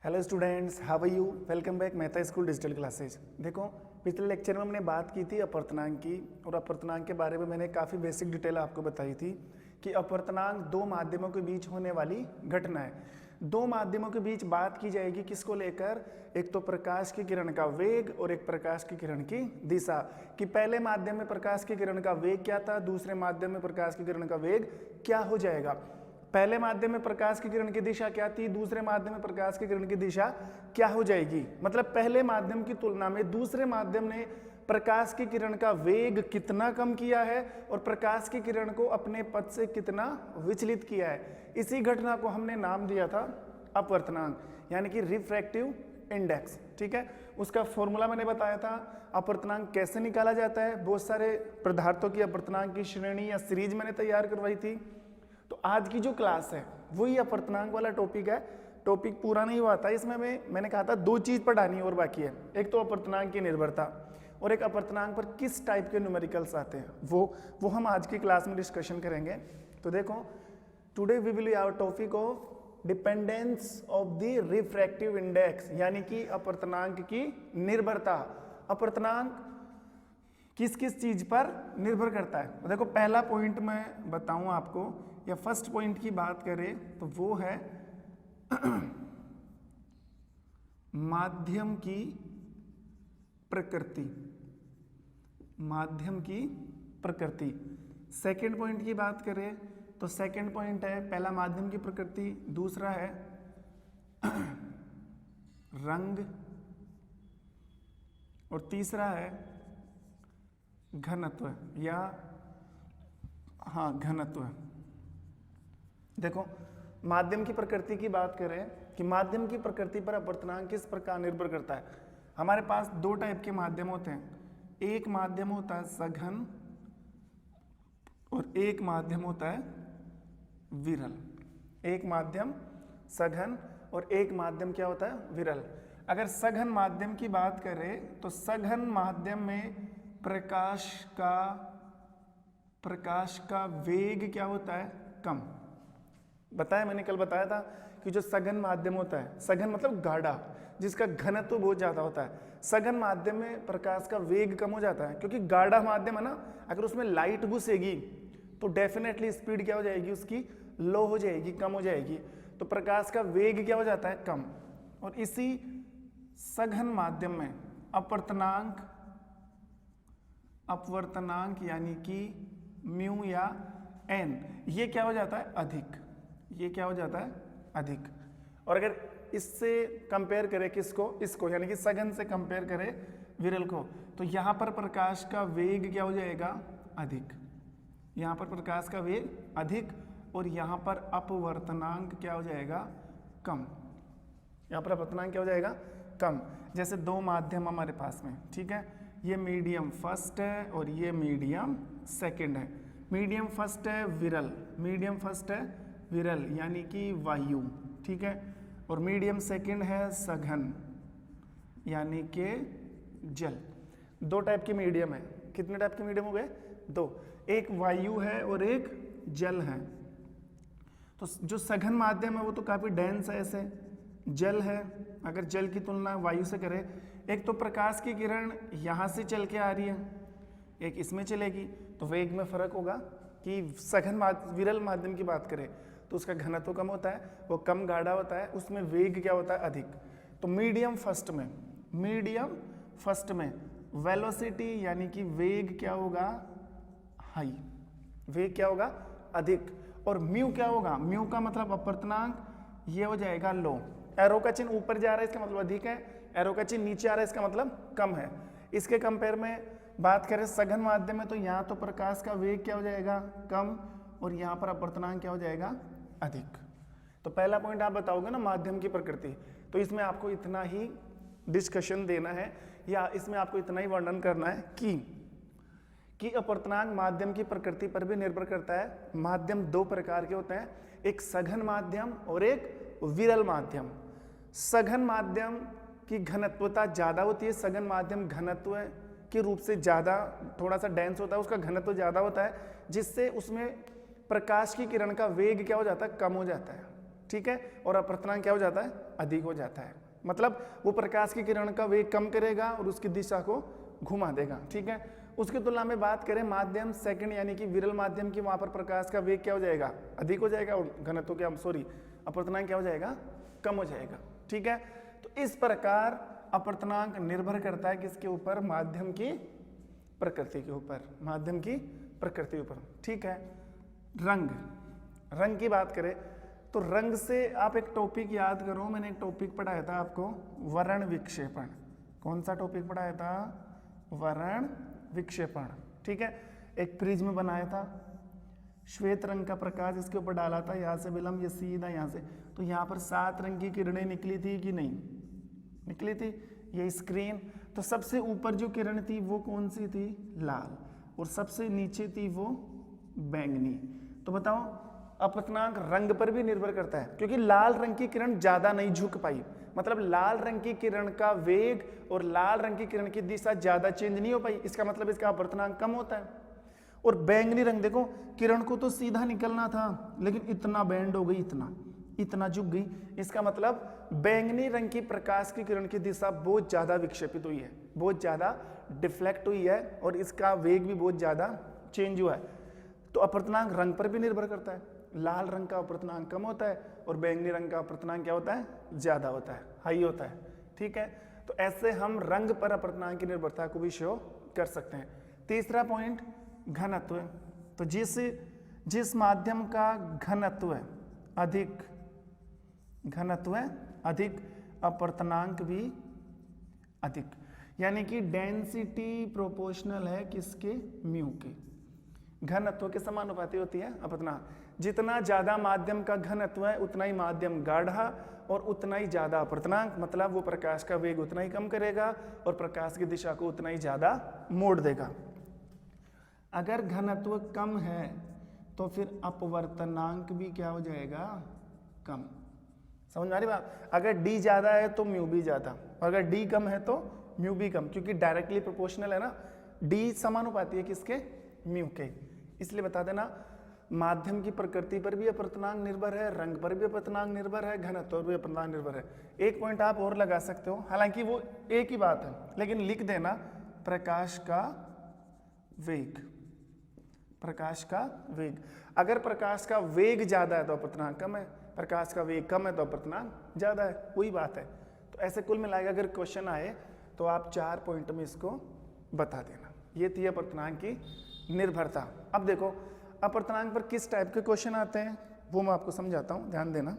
Hello students, how are you? Welcome back Mehta school digital classes. देखो, पिछले lecture में हमने बात की थी अपवर्तनांक की, और अपवर्तनांक के बारे में मैंने काफ़ी बेसिक डिटेल आपको बताई थी कि अपवर्तनांक दो माध्यमों के बीच होने वाली घटना है। दो माध्यमों के बीच बात की जाएगी किसको लेकर? एक तो प्रकाश की किरण का वेग और एक प्रकाश की किरण की दिशा। कि पहले माध्यम में प्रकाश की किरण का वेग क्या था, दूसरे माध्यम में प्रकाश की किरण का वेग क्या हो जाएगा। पहले माध्यम में प्रकाश की किरण की दिशा क्या थी, दूसरे माध्यम में प्रकाश की किरण की दिशा क्या हो जाएगी। मतलब पहले माध्यम की तुलना में दूसरे माध्यम ने प्रकाश की किरण का वेग कितना कम किया है और प्रकाश की किरण को अपने पथ से कितना विचलित किया है। इसी घटना को हमने नाम दिया था अपवर्तनांक, यानी कि रिफ्रैक्टिव इंडेक्स। ठीक है, उसका फॉर्मूला मैंने बताया था। अपवर्तनांक कैसे निकाला जाता है, बहुत सारे पदार्थों की अपवर्तनांक की श्रेणी या सीरीज मैंने तैयार करवाई थी। तो आज की जो क्लास है वही अपवर्तनांक वाला टॉपिक है। टॉपिक पूरा नहीं हुआ था, इसमें मैंने कहा था दो चीज पढ़ानी और बाकी है। एक तो अपवर्तनांक की निर्भरता और एक अपवर्तनांक पर किस टाइप के न्यूमेरिकल्स आते हैं, वो हम आज की क्लास में डिस्कशन करेंगे। तो देखो, today we will our topic of dependence of the refractive index, यानी कि अपवर्तनांक की निर्भरता। अपवर्तनांक किस किस चीज पर निर्भर करता है। तो देखो, पहला पॉइंट मैं बताऊं आपको, या फर्स्ट पॉइंट की बात करें तो वो है माध्यम की प्रकृति। माध्यम की प्रकृति। सेकंड पॉइंट की बात करें तो सेकंड पॉइंट है, पहला माध्यम की प्रकृति, दूसरा है रंग, और तीसरा है घनत्व, या घनत्व। देखो, माध्यम की प्रकृति की बात करें कि माध्यम की प्रकृति पर अपवर्तनांक किस प्रकार निर्भर करता है। हमारे पास दो टाइप के माध्यम होते हैं, एक माध्यम होता है सघन और एक माध्यम होता है विरल। एक माध्यम सघन और एक माध्यम क्या होता है? विरल। अगर सघन माध्यम की बात करें तो सघन माध्यम में प्रकाश का वेग क्या होता है? कम। बताया, मैंने कल बताया था कि जो सघन माध्यम होता है, सघन मतलब गाढ़ा, जिसका घनत्व बहुत ज्यादा होता है, सघन माध्यम में प्रकाश का वेग कम हो जाता है। क्योंकि गाढ़ा माध्यम है ना, अगर उसमें लाइट घुसेगी तो डेफिनेटली स्पीड क्या हो जाएगी, उसकी लो हो जाएगी, कम हो जाएगी। तो प्रकाश का वेग क्या हो जाता है? कम। और इसी सघन माध्यम में अपवर्तनांक यानी कि म्यू या एन, ये क्या हो जाता है? अधिक। ये क्या हो जाता है? अधिक। और अगर इससे कंपेयर करें किसको? इसको, यानी कि सघन से कंपेयर करें विरल को, तो यहां पर प्रकाश का वेग क्या हो जाएगा? अधिक। यहां पर प्रकाश का वेग अधिक और यहां पर अपवर्तनांक क्या हो जाएगा? कम। यहां पर अपवर्तनांक क्या हो जाएगा? कम। जैसे दो माध्यम हमारे पास में, ठीक है, ये मीडियम फर्स्ट है और ये मीडियम सेकंड है। मीडियम फर्स्ट है विरल, मीडियम फर्स्ट है विरल यानी कि वायु, ठीक है, और मीडियम सेकंड है सघन यानी कि जल। दो टाइप की मीडियम है। कितने टाइप के मीडियम हो गए? दो, एक वायु है और एक जल है। तो जो सघन माध्यम है वो तो काफी डेंस है, ऐसे जल है। अगर जल की तुलना वायु से करें, एक तो प्रकाश की किरण यहां से चल के आ रही है, एक इसमें चलेगी, तो वेग में फर्क होगा। कि सघन विरल माध्यम की बात करें तो उसका घनत्व कम होता है, वो कम गाढ़ा होता है, उसमें वेग क्या होता है? अधिक। तो मीडियम फर्स्ट में वेलोसिटी यानी कि वेग क्या होगा? हाई। वेग क्या होगा? अधिक। और म्यू क्या होगा? म्यू का मतलब अपवर्तनांक, ये हो जाएगा लो। एरो का चिन्ह ऊपर जा रहा है इसका मतलब अधिक है, एरो का चिन्ह नीचे आ रहा है इसका मतलब कम है। इसके कंपेयर में बात करें सघन माध्यम में, तो यहाँ तो प्रकाश का वेग क्या हो जाएगा? कम, और यहाँ पर अपवर्तनांक क्या हो जाएगा? अधिक। तो पहला पॉइंट आप बताओगे ना माध्यम की प्रकृति, तो इसमें आपको इतना ही डिस्कशन देना है, या इसमें आपको इतना ही वर्णन करना है कि अपवर्तनांक माध्यम की प्रकृति पर भी निर्भर करता है। माध्यम दो प्रकार के होते हैं, एक सघन माध्यम और एक विरल माध्यम। सघन माध्यम की घनत्वता ज्यादा होती है, सघन माध्यम घनत्व के रूप से ज्यादा, थोड़ा सा डेंस होता है, उसका घनत्व ज्यादा होता है, जिससे उसमें प्रकाश की किरण का वेग क्या हो जाता है? कम हो जाता है। ठीक है, और अपवर्तनांक क्या हो जाता है? अधिक हो जाता है। मतलब वो प्रकाश की किरण का वेग कम करेगा और उसकी दिशा को घुमा देगा, ठीक है। उसकी तुलना में बात करें माध्यम सेकंड यानी कि विरल माध्यम की, वहां पर प्रकाश का वेग क्या हो जाएगा, अधिक हो जाएगा और घनत्व क्या, सॉरी, अपवर्तनांक क्या हो जाएगा, कम हो जाएगा, ठीक है। तो इस प्रकार अपवर्तनांक निर्भर करता है किसके ऊपर, माध्यम की प्रकृति के ऊपर, माध्यम की प्रकृति ऊपर, ठीक है। रंग की बात करें तो रंग से आप एक टॉपिक याद करो, मैंने एक टॉपिक पढ़ाया था आपको, वर्ण विक्षेपण। कौन सा टॉपिक पढ़ाया था, वर्ण विक्षेपण, ठीक है। एक प्रिज्म बनाया था, श्वेत रंग का प्रकाश इसके ऊपर डाला था, यहाँ से विलंब ये सीधा यहाँ से, तो यहाँ पर 7 रंग की किरणें निकली थी कि नहीं निकली थी, ये स्क्रीन। तो सबसे ऊपर जो किरण थी वो कौन सी थी, लाल, और सबसे नीचे थी वो बैंगनी। तो बताओ अपवर्तनांक रंग पर भी निर्भर करता है, क्योंकि लाल रंग की किरण ज्यादा नहीं झुक पाई, मतलब लाल रंग की किरण का वेग और लाल रंग की किरण की दिशा ज्यादा चेंज नहीं हो पाई, इसका मतलब इसका अपवर्तनांक कम होता है। और बैंगनी रंग देखो, किरण को तो सीधा निकलना था लेकिन इतना बैंड हो गई, इतना झुक गई, इसका मतलब बैंगनी रंग की प्रकाश की किरण की दिशा बहुत ज्यादा विक्षेपित हुई है, बहुत ज्यादा डिफ्लेक्ट हुई है और इसका वेग भी बहुत ज्यादा चेंज हुआ है। तो अपवर्तनांक रंग पर भी निर्भर करता है, लाल रंग का अपवर्तनांक कम होता है और बैंगनी रंग का अपवर्तनांक क्या होता है, ज्यादा होता है, हाई होता है, ठीक है। तो ऐसे हम रंग पर अपवर्तनांक की निर्भरता को भी शो कर सकते हैं। तीसरा पॉइंट घनत्व। तो जिस माध्यम का घनत्व अधिक अपवर्तनांक भी अधिक, यानी कि डेंसिटी प्रोपोर्शनल है किसके, म्यू के। घनत्व के समानुपाती होती है अपवर्तनांक, जितना ज्यादा माध्यम का घनत्व है उतना ही माध्यम गाढ़ा और उतना ही ज्यादा अपवर्तनांक, मतलब वो प्रकाश का वेग उतना ही कम करेगा और प्रकाश की दिशा को उतना ही ज्यादा मोड़ देगा। अगर घनत्व कम है तो फिर अपवर्तनांक भी क्या हो जाएगा, कम। समझ में आ रही बात, अगर d ज्यादा है तो म्यू भी ज्यादा, अगर d कम है तो म्यू भी कम, क्योंकि डायरेक्टली प्रोपोर्शनल है ना, d समानुपाती है किसके, म्यू के। इसलिए बता देना माध्यम की प्रकृति पर भी अपवर्तनांक निर्भर है, रंग पर भी अपवर्तनांक निर्भर है, घनत्व पर भी अपवर्तनांक निर्भर है। एक पॉइंट आप और लगा सकते हो, हालांकि वो एक ही बात है, लेकिन लिख देना प्रकाश का वेग, प्रकाश का वेग। अगर प्रकाश का वेग ज्यादा है तो अपवर्तनांक कम है, प्रकाश का वेग कम है तो अपवर्तनांक ज्यादा है, वही बात है। तो ऐसे कुल मिलाकर अगर क्वेश्चन आए तो आप 4 पॉइंट में इसको बता देना। ये थी अपवर्तनांक की निर्भरता। अब देखो अपवर्तनांक पर किस टाइप के क्वेश्चन आते हैं वो मैं आपको समझाता हूं, ध्यान देना।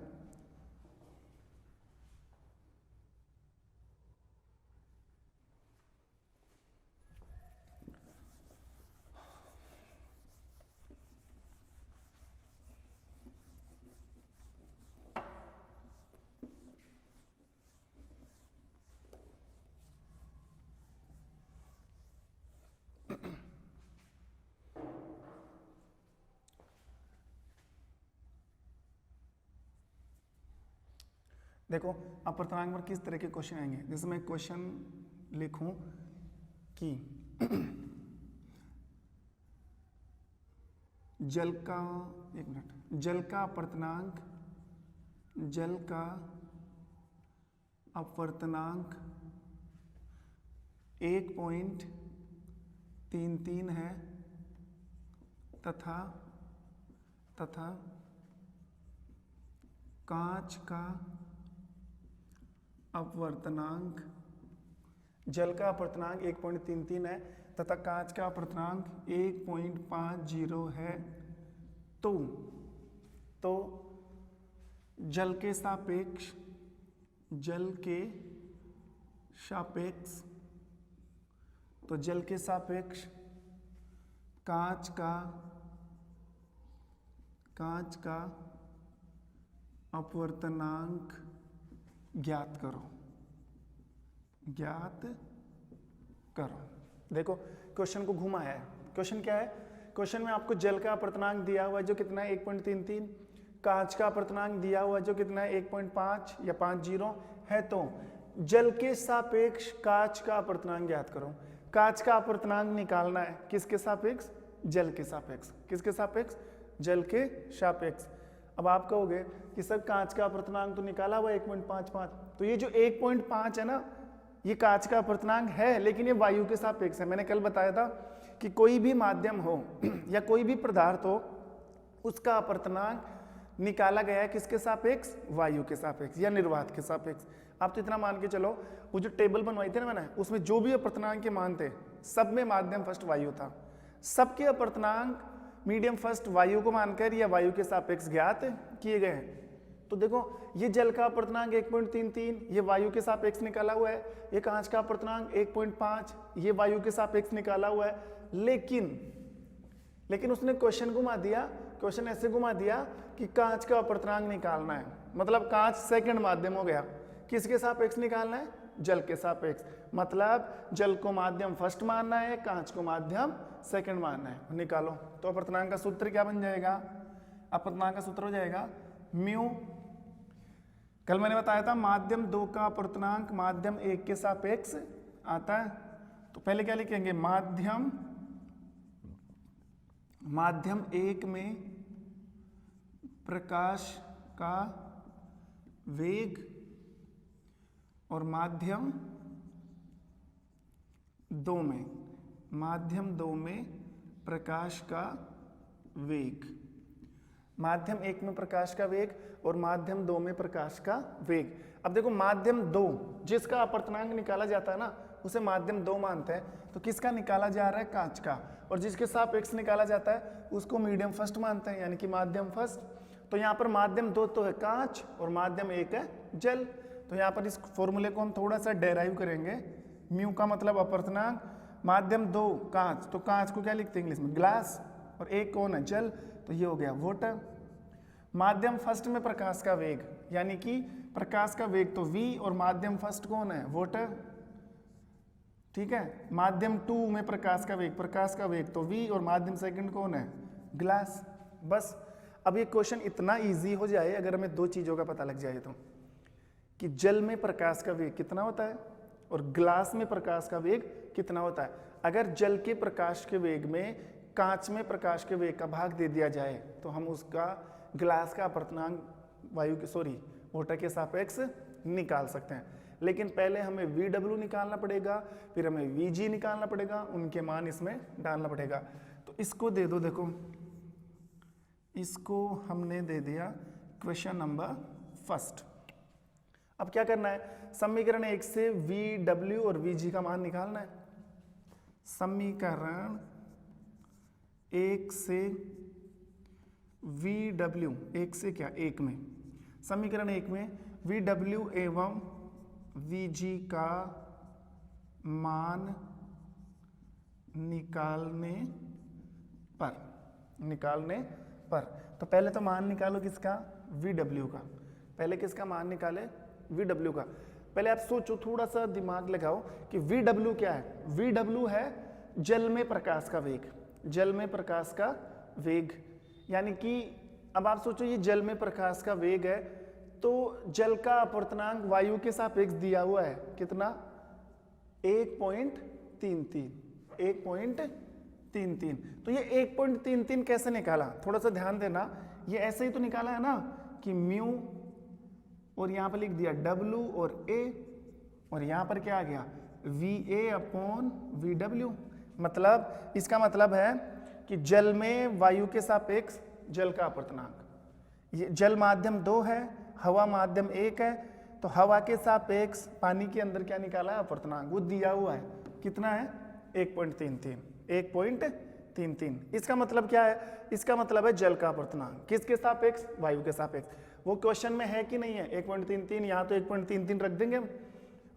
देखो अपवर्तनांक पर किस तरह के क्वेश्चन आएंगे, जैसे मैं क्वेश्चन लिखूं कि जल का, एक मिनट, जल का अपवर्तनांक 1.33 है तथा कांच का अपवर्तनांक, जल का अपवर्तनांक 1.33 है तथा कांच का अपवर्तनांक 1.50 है, तो जल के सापेक्ष कांच का अपवर्तनांक ज्ञात करो। देखो क्वेश्चन को घुमाया है, क्वेश्चन क्या है, क्वेश्चन में आपको जल का अपवर्तनांक दिया हुआ है जो कितना है 1.33, कांच का अपवर्तनांक दिया हुआ है जो कितना है 1.5 या 50 है, तो जल के सापेक्ष कांच का अपवर्तनांक ज्ञात करो। कांच का अपवर्तनांक निकालना है किसके सापेक्ष, जल के सापेक्ष, किसके सापेक्ष, जल के सापेक्ष। अब आप कहोगे कि सर कांच का अपवर्तनांक तो निकाला हुआ 1.55, तो ये जो 1.5 है ना, ये कांच का अपवर्तनांक है, लेकिन ये वायु के सापेक्ष है। मैंने कल बताया था कि कोई भी माध्यम हो या कोई भी पदार्थ हो, उसका अपवर्तनांक निकाला गया है किसके सापेक्ष? वायु के सापेक्ष या निर्वात के सापेक्ष। आप तो इतना मान के चलो, वो जो टेबल बनवाई थी ना मैंने, उसमें जो भी अपवर्तनांक के मान थे, सब में माध्यम फर्स्ट वायु था। सबके अपवर्तनांक मीडियम फर्स्ट वायु को मानकर या वायु के सापेक्ष ज्ञात किए गए हैं। तो देखो, ये जल का अपवर्तनांक 1.33, ये वायु के सापेक्ष निकाला हुआ है। ये कांच का अपवर्तनांक 1.5, ये वायु के सापेक्ष निकाला हुआ है। लेकिन उसने क्वेश्चन घुमा दिया, क्वेश्चन ऐसे घुमा दिया कि कांच का अपवर्तनांक निकालना है, मतलब कांच सेकंड माध्यम हो गया। किसके सापेक्ष निकालना है? जल के सापेक्ष। मतलब जल को माध्यम फर्स्ट मानना है, कांच को माध्यम सेकंड मानना है। निकालो। तो अपवर्तनांक का सूत्र क्या बन जाएगा? अपवर्तनांक का सूत्र हो जाएगा म्यू, कल मैंने बताया था माध्यम 2 का अपवर्तनांक माध्यम 1 के सापेक्ष आता है। तो पहले क्या लिखेंगे? माध्यम 1 में प्रकाश का वेग और माध्यम 2 में प्रकाश का वेग। माध्यम 1 में प्रकाश का वेग और माध्यम 2 में प्रकाश का वेग। अब देखो, माध्यम 2 जिसका अपवर्तनांक निकाला जाता है ना, उसे माध्यम 2 मानते हैं। तो किसका निकाला जा रहा है? कांच का। और जिसके सापेक्ष निकाला जाता है उसको मीडियम फर्स्ट मानते हैं, यानी कि माध्यम फर्स्ट। तो यहाँ पर माध्यम 2 तो है कांच और माध्यम 1 है जल। तो यहाँ पर इस फॉर्मूले को हम थोड़ा सा डेराइव करेंगे। म्यू का मतलब अपवर्तनांक, माध्यम 2 कांच, तो कांच को क्या लिखते हैं इंग्लिश में? ग्लास। और 1 कौन है? जल। तो ये हो गया वाटर। माध्यम फर्स्ट में प्रकाश का वेग, यानी कि प्रकाश का वेग तो v, और माध्यम फर्स्ट कौन है? वाटर। ठीक है। माध्यम 2 में प्रकाश का वेग तो v, और माध्यम सेकंड कौन है? ग्लास। बस। अब ये क्वेश्चन इतना इजी हो जाए अगर हमें 2 चीजों का पता लग जाए तो, कि जल में प्रकाश का वेग कितना होता है और ग्लास में प्रकाश का वेग कितना होता है। अगर जल के प्रकाश के वेग में कांच में प्रकाश के वेग का भाग दे दिया जाए तो हम उसका ग्लास का अपवर्तनांक वाटर के सापेक्ष निकाल सकते हैं। लेकिन पहले हमें VW निकालना पड़ेगा, फिर हमें VG निकालना पड़ेगा, उनके मान इसमें डालना पड़ेगा। तो इसको दे दो, देखो इसको हमने दे दिया क्वेश्चन नंबर फर्स्ट। अब क्या करना है? समीकरण 1 से VW और VG का मान निकालना है। समीकरण 1 से VW, 1 से क्या? 1 में, समीकरण 1 में VW एवं VG का मान निकालने पर तो पहले तो मान निकालो किसका? VW का। पहले किसका मान निकाले? VW का। पहले आप सोचो, थोड़ा सा दिमाग लगाओ कि VW क्या है? VW है जल में प्रकाश का वेग। जल में प्रकाश का वेग, यानी कि अब आप सोचो ये जल में प्रकाश का वेग है, तो जल का अपवर्तनांक वायु के सापेक्ष दिया हुआ है कितना? 1.33। तो ये 1.33 कैसे निकाला? थोड़ा सा ध्यान देना। ये ऐसे ही तो निकाला है ना कि म्यू, और यहाँ पर लिख दिया W और A, और यहाँ पर क्या आ गया? VA/VW। मतलब इसका मतलब है कि जल में वायु के सापेक्ष जल का अपवर्तनांक, ये जल माध्यम 2 है, हवा माध्यम 1 है, तो हवा के सापेक्ष पानी के अंदर क्या निकाला है? अपवर्तनांक। वो दिया हुआ है, कितना है? 1.33। इसका मतलब क्या है? इसका मतलब है जल का अपवर्तनांक किसके सापेक्ष? वायु के सापेक्ष। वो क्वेश्चन में है कि नहीं है? 1.33, यहाँ तो 1.33 रख देंगे।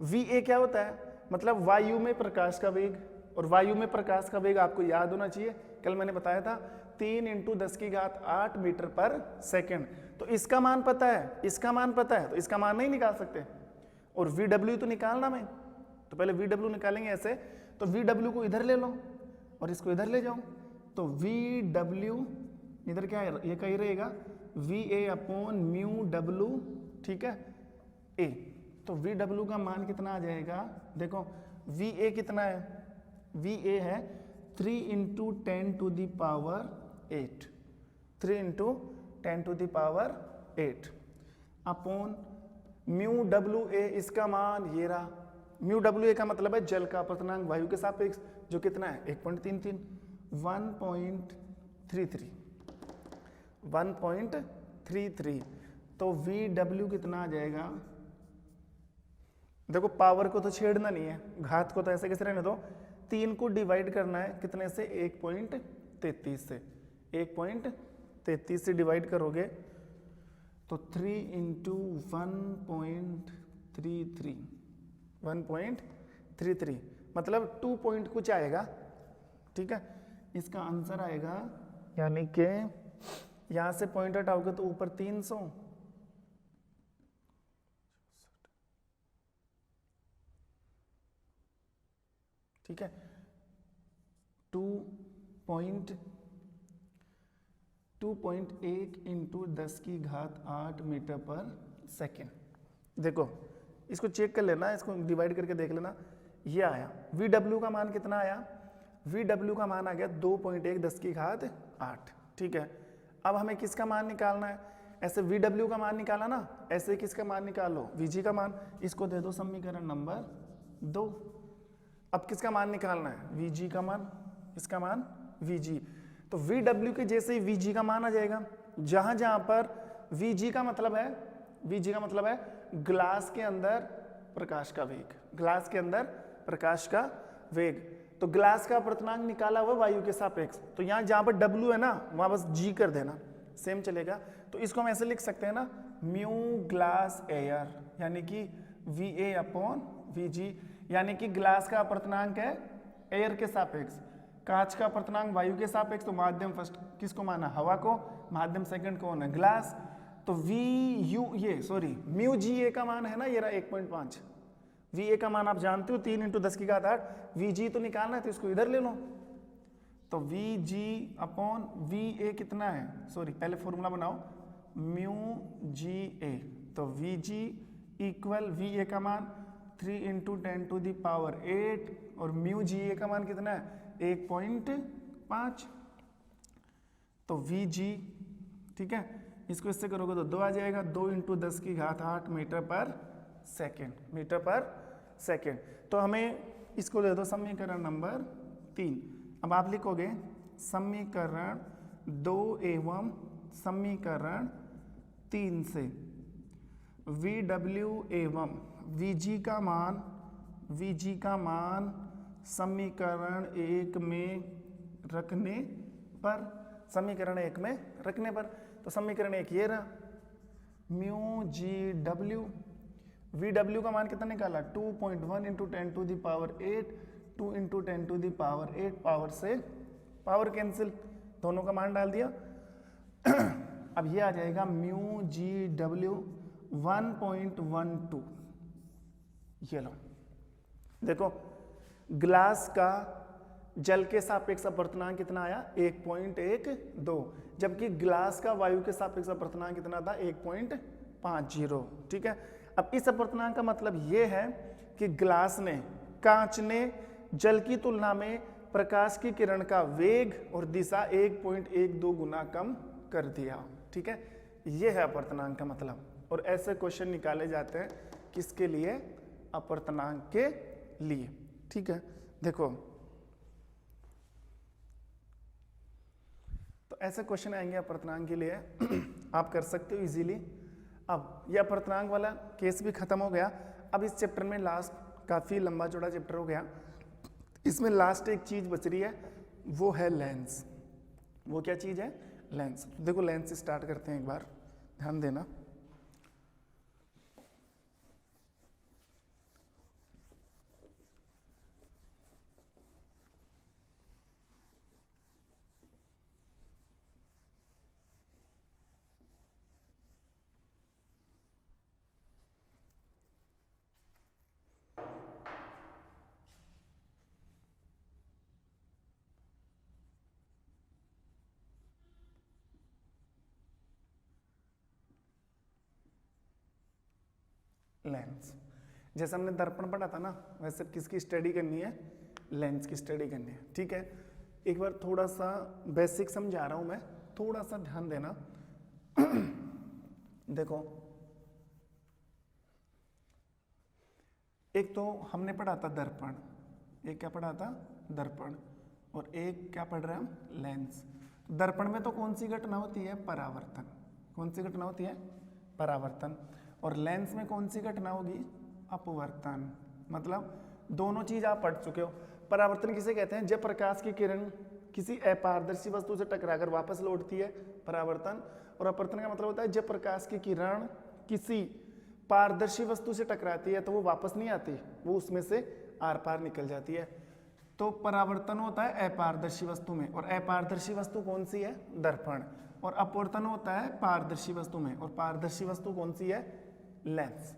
VA क्या होता है? मतलब वायु में प्रकाश का वेग, और वायु में प्रकाश का वेग आपको याद होना चाहिए, कल मैंने बताया था 3 × 10⁸ मीटर पर सेकंड। तो इसका मान पता है, इसका मान पता है, तो इसका मान नहीं निकाल सकते। और VW तो निकालना में, तो पहले VW निकालेंगे ऐसे, तो VW को इधर ले लो और इसको इधर ले जाओ, तो VW इधर क्या है? ये कहीं रहेगा VA/μW, ठीक है, A। तो VW का मान कितना आ जाएगा? देखो VA कितना है? VA है 3 × 10⁸ 3 × 10 to the power 8 upon mu डब्ल्यू ए, इसका मान ये रहा। म्यू डब्ल्यू ए का मतलब है जल का अपवर्तनांक वायु के सापेक्ष, जो कितना है 1.33, 1.33। तो वी डब्ल्यू कितना आ जाएगा, देखो पावर को तो छेड़ना नहीं है, घात को तो ऐसे कैसे रहने दो, 3 को डिवाइड करना है कितने से, 1.33 से। 1.33 से डिवाइड करोगे तो 3 इंटू 1.33 मतलब 2 पॉइंट कुछ आएगा, ठीक है। इसका आंसर आएगा, यानी कि यहां से पॉइंट हटाओगे तो ऊपर 300, ठीक है। 2.8 इंटू 10 की घात 8 मीटर पर सेकेंड। देखो इसको चेक कर लेना, इसको डिवाइड करके देख लेना, ये आया। VW का मान कितना आया, VW का मान आ गया 2.1 10 की घात 8, ठीक है। अब हमें किसका मान निकालना है, ऐसे VW का मान निकाला ना, ऐसे किसका मान निकालो, VG का मान। इसको दे दो समीकरण नंबर 2। अब किसका मान निकालना है, VG का मान, इसका मान VG। तो VW के जैसे ही VG का मान आ जाएगा, जहां जहां पर VG का मतलब है ग्लास के अंदर प्रकाश का वेग, ग्लास के अंदर प्रकाश का वेग। तो ग्लास का अपवर्तनांक निकाला हुआ वायु के सापेक्ष, तो यहाँ जहां पर W है ना, वहां बस G कर देना, सेम चलेगा। तो इसको हम ऐसे लिख सकते हैं ना, म्यू ग्लास एयर, यानी कि VA अपॉन VG, यानी कि ग्लास का अपवर्तनांक है एयर के सापेक्ष, कांच का अपवर्तनांक वायु के सापेक्ष। तो माध्यम फर्स्ट किसको माना, हवा को, माध्यम सेकंड कौन है, ग्लास। तो म्यू जी ए का मान है ना, ये रहा 1.5। VA का मान आप जानते हो 3 इंटू 10 की घात 8। VG तो निकालना है तो इसको इधर ले लो, तो VG अपॉन VA कितना है, पहले फॉर्मूला बनाओ, म्यू जी ए। तो VG इक्वल VA का मान 3 इंटू 10 टू द पावर 8 और म्यू जी ए का मान कितना है 1.5। तो VG, ठीक है, इसको इससे करोगे तो 2 आ जाएगा, 2 इंटू 10 की घात 8 मीटर पर सेकेंड। तो हमें इसको दे दो समीकरण नंबर 3। अब आप लिखोगे समीकरण 2 एवं समीकरण 3 से VW एवं VG का मान समीकरण 1 में रखने पर, तो समीकरण 1 ये रहा, म्यू जी डब्ल्यू, VW का मान कितना निकाला 2.1 into 10 to the power 8, 2 into 10 to the power 8, power से पावर कैंसिल, दोनों का मान डाल दिया। अब ये आ जाएगा म्यू जी डब्ल्यू 1.12। ये लो, देखो ग्लास का जल के सापेक्ष अपवर्तनांक कितना आया 1.12, जबकि ग्लास का वायु के सापेक्ष अपवर्तनांक कितना था 1.50, ठीक है। अब इस अपवर्तनांक का मतलब ये है कि कांच ने जल की तुलना में प्रकाश की किरण का वेग और दिशा 1.12 गुना कम कर दिया, ठीक है। ये है अपवर्तनांक का मतलब। और ऐसे क्वेश्चन निकाले जाते हैं किसके लिए, अपवर्तनांक के लिए, ठीक है। देखो तो ऐसे क्वेश्चन आएंगे अपवर्तनांक के लिए, आप कर सकते हो इजीली। अब यह अपवर्तनांक वाला केस भी खत्म हो गया। अब इस चैप्टर में लास्ट, काफी लंबा चौड़ा चैप्टर हो गया, इसमें लास्ट एक चीज बच रही है, वो है लेंस। वो क्या चीज है, लेंस। देखो लेंस से स्टार्ट करते हैं, एक बार ध्यान देना। लेंस, जैसे हमने दर्पण पढ़ा था ना, वैसे किसकी स्टडी करनी है, लेंस की स्टडी करनी है, ठीक है। एक बार थोड़ा सा बेसिक समझा रहा हूं मैं, थोड़ा सा ध्यान देना। देखो, एक तो हमने पढ़ा था दर्पण, एक क्या पढ़ा था दर्पण, और एक क्या पढ़ रहे हैं हम लेंस। दर्पण में तो कौन सी घटना होती है परावर्तन, कौन सी घटना होती है परावर्तन, और लेंस में कौन सी घटना होगी अपवर्तन। मतलब दोनों चीज आप पढ़ चुके हो। परावर्तन किसे कहते हैं, जब प्रकाश की किरण किसी अपारदर्शी वस्तु से टकराकर वापस लौटती है, परावर्तन। और अपवर्तन का मतलब होता है जब प्रकाश की किरण किसी पारदर्शी वस्तु से टकराती है तो वो वापस नहीं आती, वो उसमें से आर पार निकल जाती है। तो परावर्तन होता है अपारदर्शी वस्तु में, और अपारदर्शी वस्तु कौन सी है दर्पण, और अपवर्तन होता है पारदर्शी वस्तु में, और पारदर्शी वस्तु कौन सी है लेंस।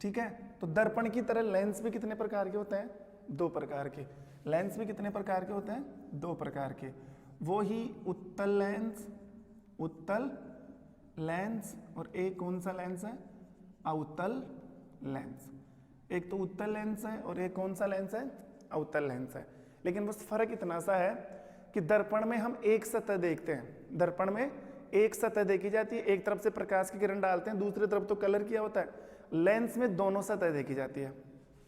ठीक है, तो दर्पण की तरह लेंस भी कितने प्रकार के होते हैं, दो प्रकार के। लेंस भी कितने प्रकार के होते हैं, दो प्रकार के। वो ही उत्तल लेंस, उत्तल लेंस, और एक कौन सा लेंस है अवतल लेंस। एक तो उत्तल लेंस है और एक कौन सा लेंस है अवतल लेंस है। लेकिन बस फर्क इतना सा है कि दर्पण में हम एक सतह देखते हैं, दर्पण में एक सतह देखी जाती है, एक तरफ से प्रकाश की किरण डालते हैं, दूसरी तरफ तो कलर किया होता है। लेंस में दोनों सतह देखी जाती है।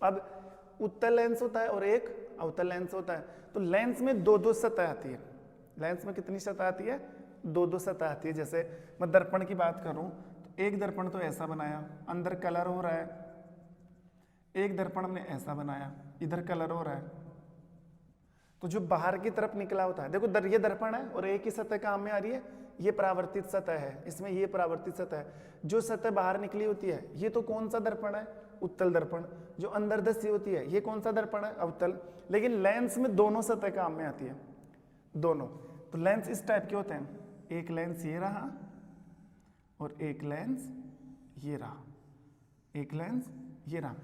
अब उत्तल लेंस होता है और एक अवतल लेंस होता है, तो लेंस में दो दो सतह आती है। लेंस में कितनी सतह आती है, दो दो सतह आती है। जैसे मैं दर्पण की बात करूं तो एक दर्पण तो ऐसा बनाया, अंदर कलर हो रहा है, एक दर्पण हमने ऐसा बनाया, इधर कलर हो रहा है, तो जो बाहर की तरफ निकला होता है, देखो ये दर्पण है और एक ही सतह काम में आ रही है, ये परावर्तित सतह है, इसमें ये परावर्तित सतह है। जो सतह बाहर निकली होती है ये तो कौन सा दर्पण है उत्तल दर्पण, जो अंदर धसी होती है ये कौन सा दर्पण है अवतल। लेकिन लेंस में दोनों सतह काम में आती है, दोनों। तो लेंस इस टाइप के होते हैं, एक लेंस ये रहा और एक लेंस ये रहा, एक लेंस ये रहा।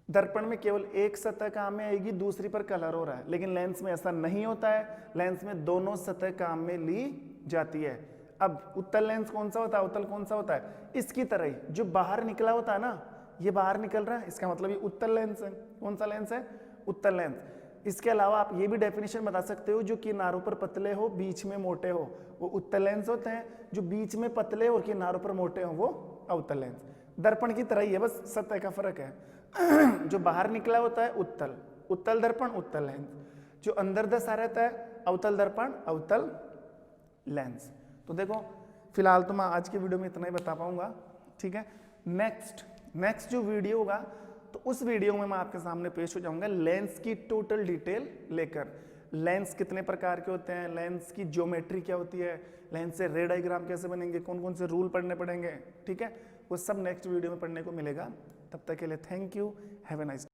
दर्पण में केवल एक सतह काम में आएगी, दूसरी पर कलर हो रहा है, लेकिन लेंस में ऐसा नहीं होता है। लेंस में दोनों सतह काम में ली जाती है। अब उत्तल लेंस कौन सा होता है, उत्तल कौन सा होता है, इसकी तरह ही जो बाहर निकला होता है ना, ये बाहर निकल रहा है, इसका मतलब ये उत्तल लेंस है। कौन सा लेंस है, उत्तल लेंस। इसके अलावा आप ये भी डेफिनेशन बता सकते हो, जो किनारों पर पतले हो बीच में मोटे हो वो उत्तल लेंस होते हैं, जो बीच में पतले और किनारों पर मोटे हो वो अवतल लेंस। दर्पण की तरह ही है, बस सतह का फर्क है। जो बाहर निकला होता है उत्तल, उत्तल दर्पण उत्तल लेंस, जो अंदर धसा रहता है अवतल दर्पण अवतल लेंस। तो देखो फिलहाल तो मैं आज की वीडियो में इतना ही बता पाऊंगा, ठीक है। नेक्स्ट जो वीडियो होगा तो उस वीडियो में मैं आपके सामने पेश हो जाऊंगा लेंस की टोटल डिटेल लेकर। लेंस कितने प्रकार के होते हैं, लेंस की ज्योमेट्री क्या होती है, लेंस से रे डायग्राम कैसे बनेंगे, कौन कौन से रूल पढ़ने पड़ेंगे, ठीक है। वो सब नेक्स्ट वीडियो में पढ़ने को मिलेगा। तब तक के लिए thank you, have a nice.